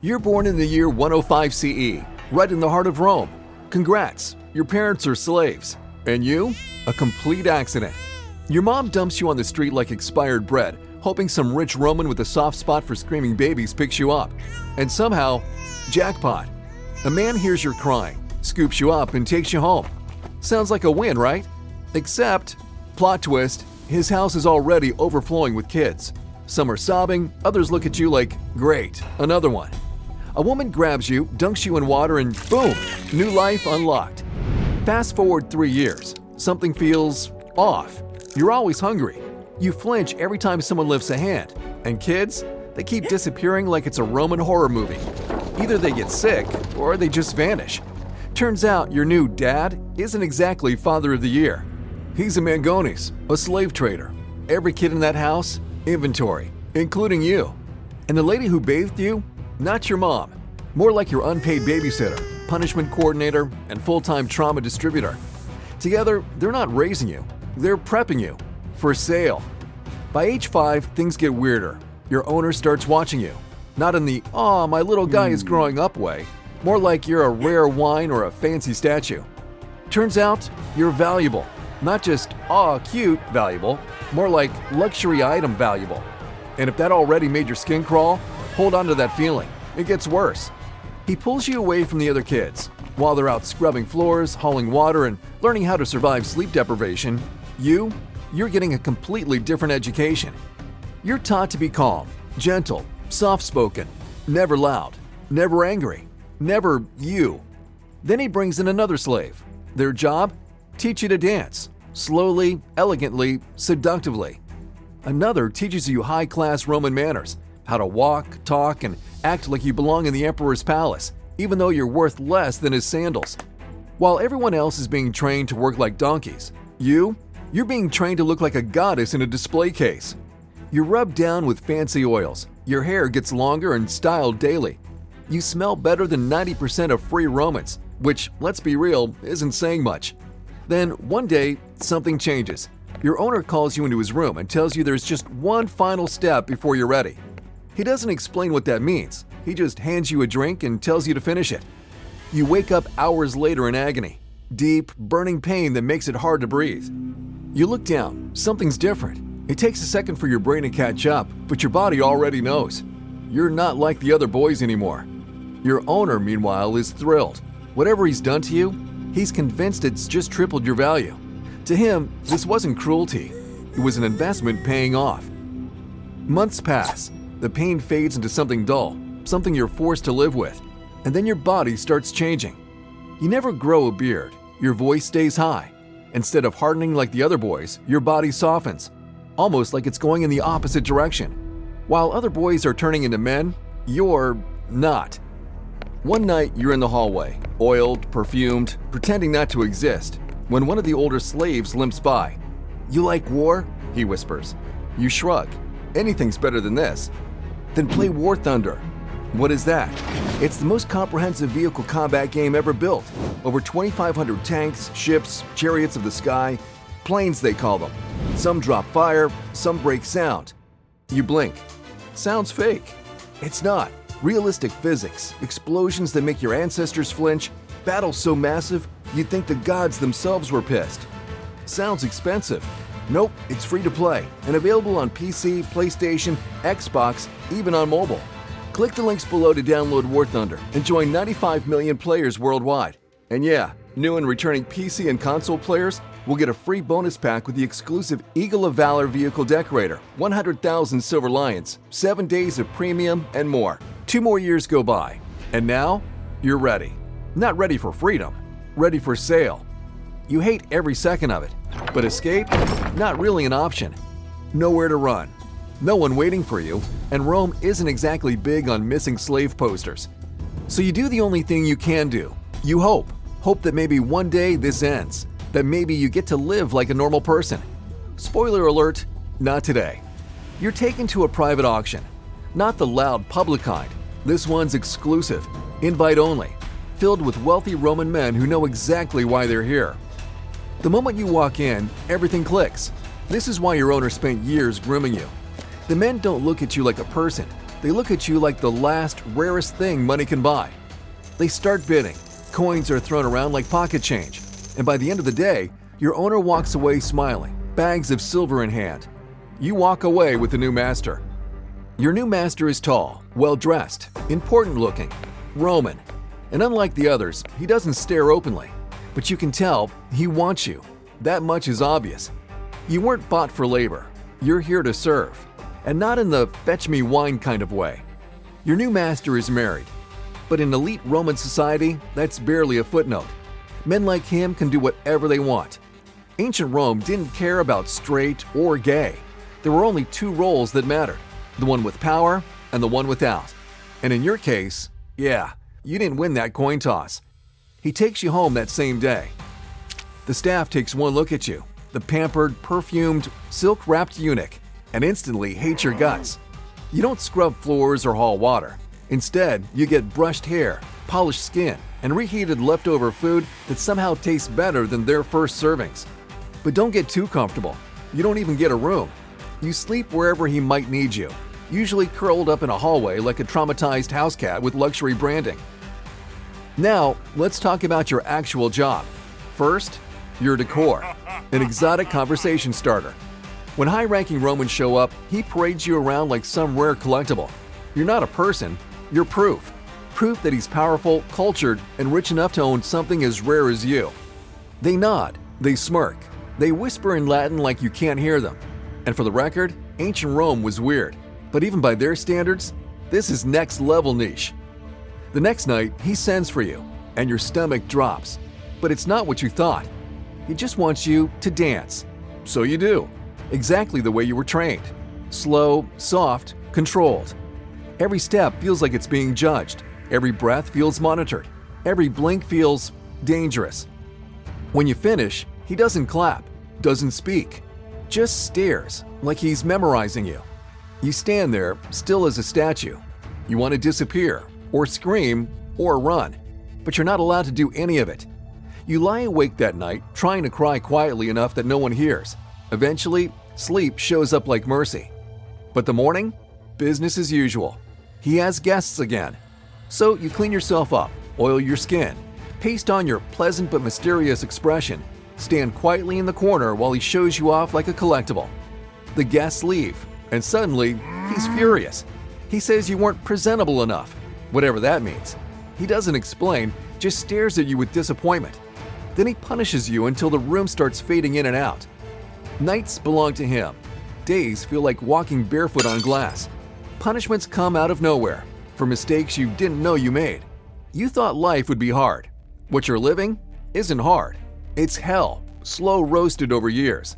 You're born in the year 105 CE, right in the heart of Rome. Congrats, your parents are slaves. And you? A complete accident. Your mom dumps you on the street like expired bread, hoping some rich Roman with a soft spot for screaming babies picks you up. And somehow, jackpot. A man hears you're crying, scoops you up, and takes you home. Sounds like a win, right? Except, plot twist, his house is already overflowing with kids. Some are sobbing, others look at you like, great, another one. A woman grabs you, dunks you in water, and boom, new life unlocked. Fast forward 3 years, something feels off. You're always hungry. You flinch every time someone lifts a hand. And kids, they keep disappearing like it's a Roman horror movie. Either they get sick, or they just vanish. Turns out your new dad isn't exactly Father of the Year. He's a Mangones, a slave trader. Every kid in that house, inventory, including you. And the lady who bathed you? Not your mom. More like your unpaid babysitter, punishment coordinator, and full-time trauma distributor. Together, they're not raising you. They're prepping you. For sale. By age 5, things get weirder. Your owner starts watching you. Not in the, "Aw, my little guy is growing up" way. More like you're a rare wine or a fancy statue. Turns out, you're valuable. Not just, "aw, cute" valuable. More like luxury item valuable. And if that already made your skin crawl, hold on to that feeling. It gets worse. He pulls you away from the other kids. While they're out scrubbing floors, hauling water, and learning how to survive sleep deprivation, you're getting a completely different education. You're taught to be calm, gentle, soft-spoken, never loud, never angry, never you. Then he brings in another slave. Their job? Teach you to dance. Slowly, elegantly, seductively. Another teaches you high-class Roman manners, how to walk, talk, and act like you belong in the emperor's palace, even though you're worth less than his sandals. While everyone else is being trained to work like donkeys, you're being trained to look like a goddess in a display case. You're rubbed down with fancy oils. Your hair gets longer and styled daily. You smell better than 90% of free Romans, which, let's be real, isn't saying much. Then, one day, something changes. Your owner calls you into his room and tells you there's just one final step before you're ready. He doesn't explain what that means. He just hands you a drink and tells you to finish it. You wake up hours later in agony. Deep, burning pain that makes it hard to breathe. You look down. Something's different. It takes a second for your brain to catch up, but your body already knows. You're not like the other boys anymore. Your owner, meanwhile, is thrilled. Whatever he's done to you, he's convinced it's just tripled your value. To him, this wasn't cruelty. It was an investment paying off. Months pass. The pain fades into something dull, something you're forced to live with. And then your body starts changing. You never grow a beard. Your voice stays high. Instead of hardening like the other boys, your body softens, almost like it's going in the opposite direction. While other boys are turning into men, you're not. One night, you're in the hallway, oiled, perfumed, pretending not to exist, when one of the older slaves limps by. "You like war?" he whispers. You shrug. "Anything's better than this." "Then play War Thunder." What is that? It's the most comprehensive vehicle combat game ever built. Over 2,500 tanks, ships, chariots of the sky, planes they call them. Some drop fire, some break sound. You blink. Sounds fake. It's not. Realistic physics, explosions that make your ancestors flinch, battles so massive you'd think the gods themselves were pissed. Sounds expensive. Nope, it's free to play and available on PC, PlayStation, Xbox, even on mobile. Click the links below to download War Thunder and join 95 million players worldwide. And yeah, new and returning PC and console players will get a free bonus pack with the exclusive Eagle of Valor Vehicle Decorator, 100,000 Silver Lions, 7 days of premium, and more. 2 more years go by, and now you're ready. Not ready for freedom, ready for sale. You hate every second of it, but escape? Not really an option. Nowhere to run. No one waiting for you, and Rome isn't exactly big on missing slave posters. So you do the only thing you can do. You hope. Hope that maybe one day this ends. That maybe you get to live like a normal person. Spoiler alert, not today. You're taken to a private auction. Not the loud public kind. This one's exclusive, invite only, filled with wealthy Roman men who know exactly why they're here. The moment you walk in, everything clicks. This is why your owner spent years grooming you. The men don't look at you like a person. They look at you like the last, rarest thing money can buy. They start bidding. Coins are thrown around like pocket change. And by the end of the day, your owner walks away smiling, bags of silver in hand. You walk away with the new master. Your new master is tall, well-dressed, important-looking, Roman. And unlike the others, he doesn't stare openly. But you can tell he wants you. That much is obvious. You weren't bought for labor. You're here to serve. And not in the fetch-me wine kind of way. Your new master is married. But in elite Roman society, that's barely a footnote. Men like him can do whatever they want. Ancient Rome didn't care about straight or gay. There were only two roles that mattered, the one with power and the one without. And in your case, yeah, you didn't win that coin toss. He takes you home that same day. The staff takes one look at you, the pampered, perfumed, silk-wrapped eunuch, and instantly hates your guts. You don't scrub floors or haul water. Instead, you get brushed hair, polished skin, and reheated leftover food that somehow tastes better than their first servings. But don't get too comfortable. You don't even get a room. You sleep wherever he might need you, usually curled up in a hallway like a traumatized house cat with luxury branding. Now, let's talk about your actual job. First, your decor, an exotic conversation starter. When high-ranking Romans show up, he parades you around like some rare collectible. You're not a person, you're proof. Proof that he's powerful, cultured, and rich enough to own something as rare as you. They nod, they smirk, they whisper in Latin like you can't hear them. And for the record, ancient Rome was weird. But even by their standards, this is next-level niche. The next night, he sends for you, and your stomach drops. But it's not what you thought. He just wants you to dance. So you do. Exactly the way you were trained. Slow, soft, controlled. Every step feels like it's being judged. Every breath feels monitored. Every blink feels dangerous. When you finish, he doesn't clap, doesn't speak, just stares like he's memorizing you. You stand there, still as a statue. You want to disappear, or scream, or run, but you're not allowed to do any of it. You lie awake that night, trying to cry quietly enough that no one hears. Eventually, sleep shows up like mercy. But the morning? Business as usual. He has guests again. So you clean yourself up, oil your skin, paste on your pleasant but mysterious expression, stand quietly in the corner while he shows you off like a collectible. The guests leave, and suddenly, he's furious. He says you weren't presentable enough, whatever that means. He doesn't explain, just stares at you with disappointment. Then he punishes you until the room starts fading in and out. Nights belong to him. Days feel like walking barefoot on glass. Punishments come out of nowhere, for mistakes you didn't know you made. You thought life would be hard. What you're living isn't hard. It's hell, slow roasted over years.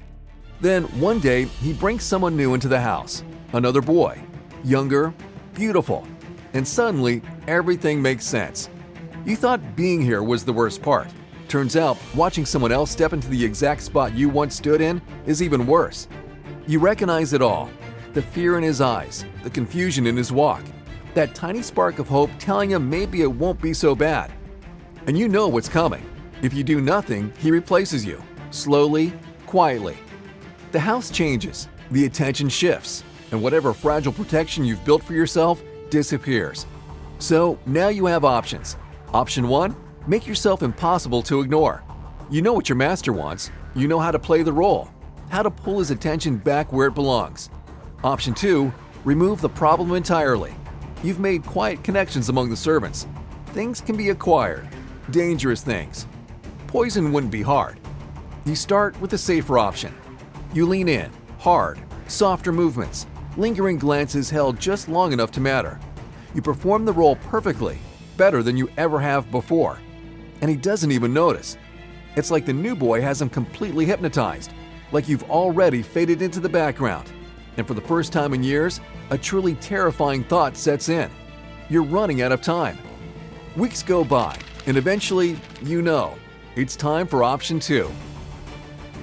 Then one day, he brings someone new into the house. Another boy. Younger, beautiful. And suddenly, everything makes sense. You thought being here was the worst part. Turns out, watching someone else step into the exact spot you once stood in is even worse. You recognize it all. The fear in his eyes, the confusion in his walk, that tiny spark of hope telling him maybe it won't be so bad. And you know what's coming. If you do nothing, he replaces you, slowly, quietly. The house changes, the attention shifts, and whatever fragile protection you've built for yourself disappears. So now you have options. Option 1, make yourself impossible to ignore. You know what your master wants, you know how to play the role, how to pull his attention back where it belongs. Option 2, remove the problem entirely. You've made quiet connections among the servants. Things can be acquired, dangerous things. Poison wouldn't be hard. You start with the safer option. You lean in, hard, softer movements, lingering glances held just long enough to matter. You perform the role perfectly, better than you ever have before. And he doesn't even notice. It's like the new boy has him completely hypnotized, like you've already faded into the background. And for the first time in years, a truly terrifying thought sets in. You're running out of time. Weeks go by, and eventually, you know, it's time for option 2.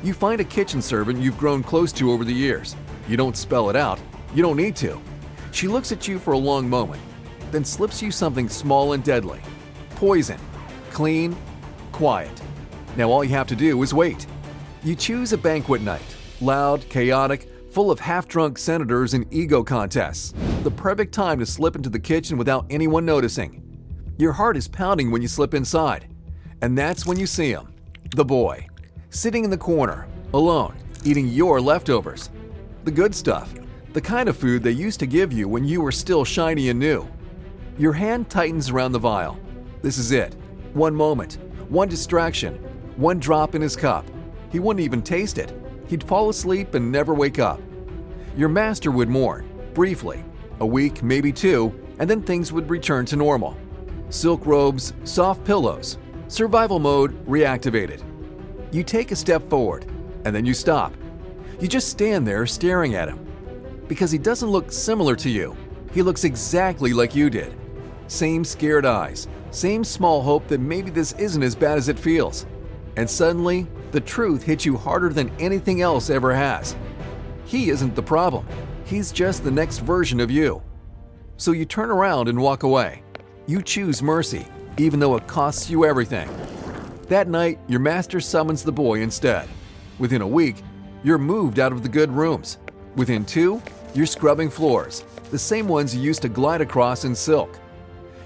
You find a kitchen servant you've grown close to over the years. You don't spell it out. You don't need to. She looks at you for a long moment, then slips you something small and deadly. Poison. Clean. Quiet. Now all you have to do is wait. You choose a banquet night. Loud, chaotic, full of half-drunk senators and ego contests. The perfect time to slip into the kitchen without anyone noticing. Your heart is pounding when you slip inside. And that's when you see him, the boy, sitting in the corner, alone, eating your leftovers. The good stuff, the kind of food they used to give you when you were still shiny and new. Your hand tightens around the vial. This is it. One moment, one distraction, one drop in his cup. He wouldn't even taste it. He'd fall asleep and never wake up. Your master would mourn, briefly, a week, maybe two, and then things would return to normal. Silk robes, soft pillows, survival mode reactivated. You take a step forward, and then you stop. You just stand there staring at him. Because he doesn't look similar to you. He looks exactly like you did. Same scared eyes, same small hope that maybe this isn't as bad as it feels. And suddenly, the truth hits you harder than anything else ever has. He isn't the problem. He's just the next version of you. So you turn around and walk away. You choose mercy, even though it costs you everything. That night, your master summons the boy instead. Within a week, you're moved out of the good rooms. Within 2, you're scrubbing floors, the same ones you used to glide across in silk.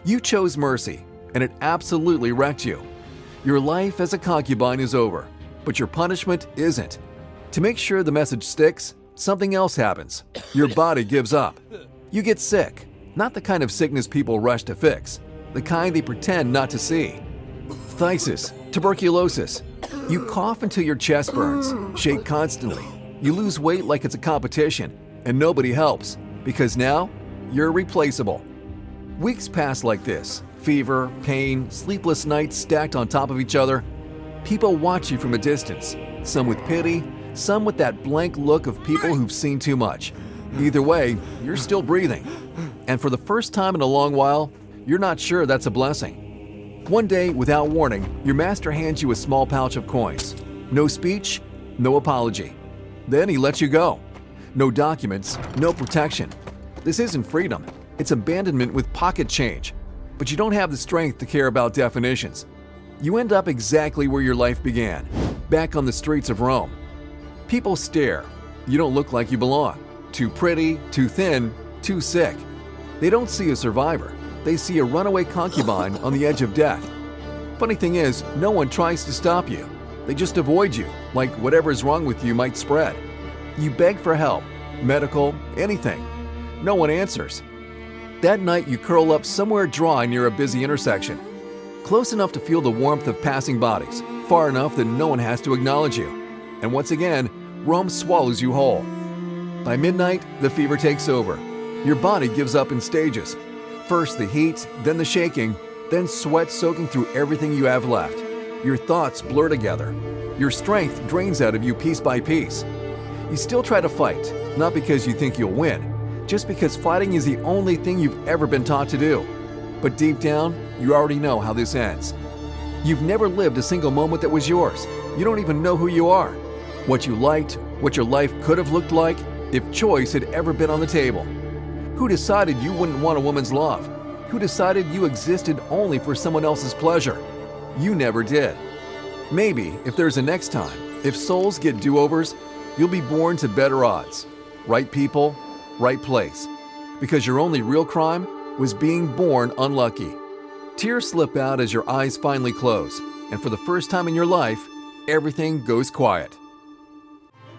You chose mercy, and it absolutely wrecked you. Your life as a concubine is over, but your punishment isn't. To make sure the message sticks, something else happens. Your body gives up. You get sick, not the kind of sickness people rush to fix, the kind they pretend not to see. Phthisis, tuberculosis. You cough until your chest burns, shake constantly. You lose weight like it's a competition, and nobody helps, because now you're replaceable. Weeks pass like this. Fever, pain, sleepless nights stacked on top of each other. People watch you from a distance, some with pity, some with that blank look of people who've seen too much. Either way, you're still breathing. And for the first time in a long while, you're not sure that's a blessing. One day, without warning, your master hands you a small pouch of coins. No speech, no apology. Then he lets you go. No documents, no protection. This isn't freedom. It's abandonment with pocket change. But you don't have the strength to care about definitions. You end up exactly where your life began, back on the streets of Rome. People stare. You don't look like you belong. Too pretty, too thin, too sick. They don't see a survivor. They see a runaway concubine on the edge of death. Funny thing is, no one tries to stop you. They just avoid you, like whatever's wrong with you might spread. You beg for help, medical, anything. No one answers. That night, you curl up somewhere dry near a busy intersection. Close enough to feel the warmth of passing bodies, far enough that no one has to acknowledge you. And once again, Rome swallows you whole. By midnight, the fever takes over. Your body gives up in stages. First the heat, then the shaking, then sweat soaking through everything you have left. Your thoughts blur together. Your strength drains out of you piece by piece. You still try to fight, not because you think you'll win, just because fighting is the only thing you've ever been taught to do. But deep down, you already know how this ends. You've never lived a single moment that was yours. You don't even know who you are, what you liked, what your life could have looked like if choice had ever been on the table. Who decided you wouldn't want a woman's love? Who decided you existed only for someone else's pleasure? You never did. Maybe, if there's a next time, if souls get do-overs, you'll be born to better odds. Right people, right place. Because your only real crime was being born unlucky. Tears slip out as your eyes finally close, and for the first time in your life, everything goes quiet.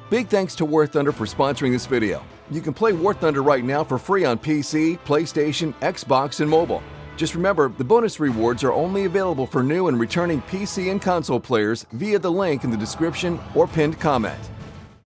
Big thanks to War Thunder for sponsoring this video. You can play War Thunder right now for free on PC, PlayStation, Xbox, and mobile. Just remember, the bonus rewards are only available for new and returning PC and console players via the link in the description or pinned comment.